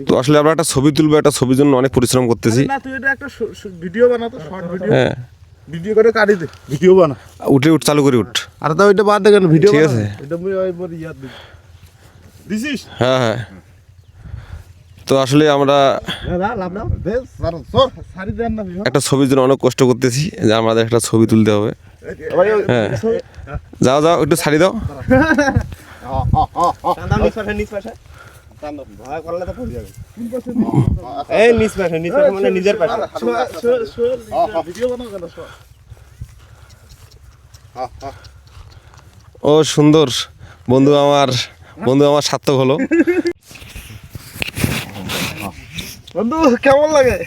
তো আসলে আমরা একটা ছবি তুলবো, একটা ছবির জন্য অনেক পরিশ্রম করতেছি। ভিডিও বানাতো, শর্ট ভিডিও। হ্যাঁ, ভিডিও করে কাটি দে, ভিডিও বানা। উঠে চালু করে উঠ। আর তো ওইটা বাদ দে কেন, ভিডিও ঠিক আছে। এটা মুই ওই পর ইয়াদ দিছিস। হ্যাঁ হ্যাঁ, তো আসলে আমরা একটা ছবির জন্য অনেক কষ্ট করতেছি, যে আমাদের একটা ছবি তুলতে হবে। হ্যাঁ, যাও যাও, একটু ছাড়ি দাও। ও সুন্দর, বন্ধু আমার সার্থক হলো। বন্ধু কেমন লাগে?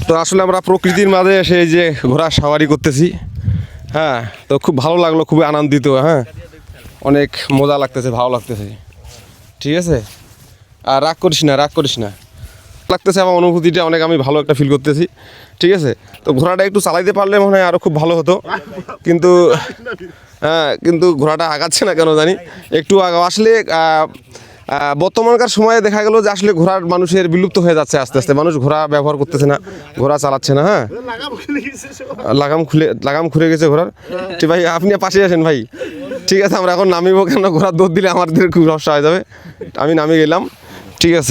তো আসলে আমরা প্রকৃতির মাঝে এসে এই যে ঘোড়া সাওয়ারি করতেছি। হ্যাঁ, তো খুব ভালো লাগলো, খুবই আনন্দিত। হ্যাঁ, অনেক মজা লাগতেছে, ভালো লাগতেছে। ঠিক আছে, আর রাগ করিস না লাগতেছে, আমার অনুভূতিটা অনেক আমি ভালো একটা ফিল করতেছি। ঠিক আছে, তো ঘোড়াটা একটু চালাইতে পারলে মনে হয় আরও খুব ভালো হতো, কিন্তু হ্যাঁ, কিন্তু ঘোড়াটা আগাচ্ছে না কেন জানি। একটু আসলে বর্তমানকার সময়ে দেখা গেল যে আসলে ঘোড়ার মানুষের বিলুপ্ত হয়ে যাচ্ছে আস্তে আস্তে। মানুষ ঘোড়া ব্যবহার করতেছে না, ঘোড়া চালাচ্ছে না। হ্যাঁ, লাগাম খুলে গেছে ঘোড়ার। ঠিক ভাই, আপনি পাশে আসেন ভাই। ঠিক আছে, আমরা এখন নামিব, কেন ঘোড়ার দৌড় দিলে আমাদের খুব সমস্যা হয়ে যাবে। আমি নামিয়ে গেলাম। ঠিক আছে।